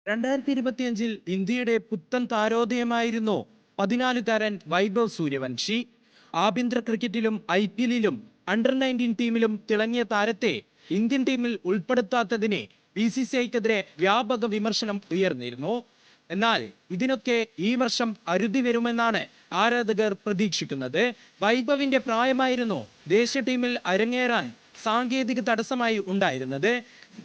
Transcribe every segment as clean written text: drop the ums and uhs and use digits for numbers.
2025 ഇന്ത്യയുടെ പുത്തൻ താരോദയമായിരുന്നു 14-കാരൻ വൈഭവ് സൂര്യവംശി. ആഭ്യന്തര ക്രിക്കറ്റിലും IPL-ലും അണ്ടർ-19 ടീമിലും തിളങ്ങിയ താരത്തെ ഇന്ത്യൻ ടീമിൽ ഉൾപ്പെടുത്താത്തതിനെ BCCIക്കെതിരെ വ്യാപക വിമർശനം ഉയർന്നിരുന്നു. എന്നാൽ ഇതിനൊക്കെ ഈ വർഷം അറുതി വരുമെന്നാണ് ആരാധകർ പ്രതീക്ഷിക്കുന്നത്. വൈഭവിന്റെ പ്രായമായിരുന്നു ദേശീയ ടീമിൽ അരങ്ങേറാൻ സാങ്കേതിക തടസ്സമായി ഉണ്ടായിരുന്നത്.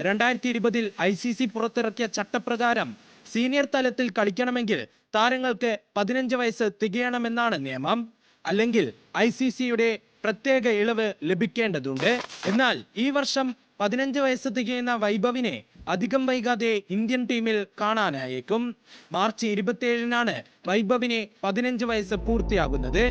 2020 ICC പുറത്തിറക്കിയ ചട്ടപ്രകാരം സീനിയർ തലത്തിൽ കളിക്കണമെങ്കിൽ താരങ്ങൾക്ക് 15 വയസ്സ് തികയണമെന്നാണ് നിയമം. അല്ലെങ്കിൽ ICCയുടെ പ്രത്യേക ഇളവ് ലഭിക്കേണ്ടതുണ്ട്. എന്നാൽ ഈ വർഷം 15 വയസ്സ് തികയുന്ന വൈഭവിനെ അധികം വൈകാതെ ഇന്ത്യൻ ടീമിൽ കാണാനായേക്കും. മാർച്ച് 27-നാണ് വൈഭവിനെ 15 വയസ്സ് പൂർത്തിയാകുന്നത്.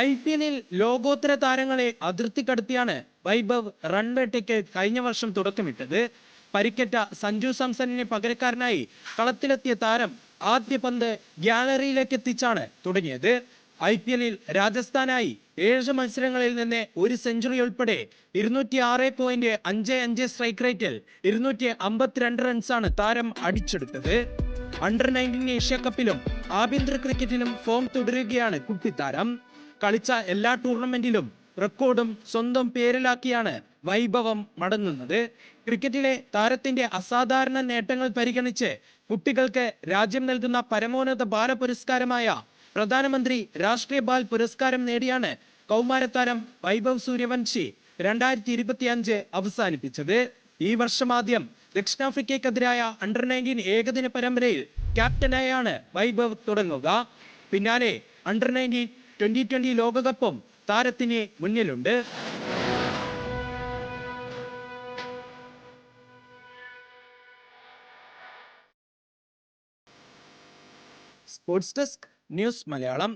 IPL-ൽ ലോകോത്തര താരങ്ങളെ അതിർത്തി കടത്തിയാണ് വൈഭവ് റൺവേട്ടയ്ക്ക് കഴിഞ്ഞ വർഷം തുടക്കമിട്ടത്. പരിക്കേറ്റ സഞ്ജു സാംസണിനെ പകരക്കാരനായി കളത്തിലെത്തിയ താരം ആദ്യ പന്ത് ഗ്യാലറിയിലേക്ക് എത്തിച്ചാണ് തുടങ്ങിയത്. IPL-ൽ രാജസ്ഥാനായി 7 മത്സരങ്ങളിൽ നിന്ന് ഒരു സെഞ്ചുറി ഉൾപ്പെടെ 206.55 സ്ട്രൈക്ക് റേറ്റിൽ 252 റൺസാണ് താരം അടിച്ചെടുത്തത്. അണ്ടർ-19 ഏഷ്യ കപ്പിലും ആഭ്യന്തര ക്രിക്കറ്റിലും ഫോം തുടരുകയാണ് കുട്ടിത്താരം. കളിച്ച എല്ലാ ടൂർണമെന്റിലും റെക്കോർഡും സ്വന്തം പേരിലാക്കിയാണ് വൈഭവം മടങ്ങുന്നത്. ക്രിക്കറ്റിലെ താരത്തിന്റെ അസാധാരണ നേട്ടങ്ങൾ പരിഗണിച്ച് കുട്ടികൾക്ക് രാജ്യം നൽകുന്ന പരമോന്നത ബാല പുരസ്കാരമായ പ്രധാനമന്ത്രി രാഷ്ട്രീയ ബാൽ പുരസ്കാരം നേടിയാണ് കൗമാരതാരം വൈഭവ് സൂര്യവംശി 2025 അവസാനിപ്പിച്ചത്. ഈ വർഷം ആദ്യം ദക്ഷിണാഫ്രിക്കയ്ക്കെതിരായ അണ്ടർ-19 ഏകദിന പരമ്പരയിൽ ക്യാപ്റ്റനായാണ് വൈഭവ് തുടങ്ങുക. പിന്നാലെ അണ്ടർ-19 2020 ലോകകപ്പും താരത്തിന് മുന്നിലുണ്ട്. Sports desk news Malayalam.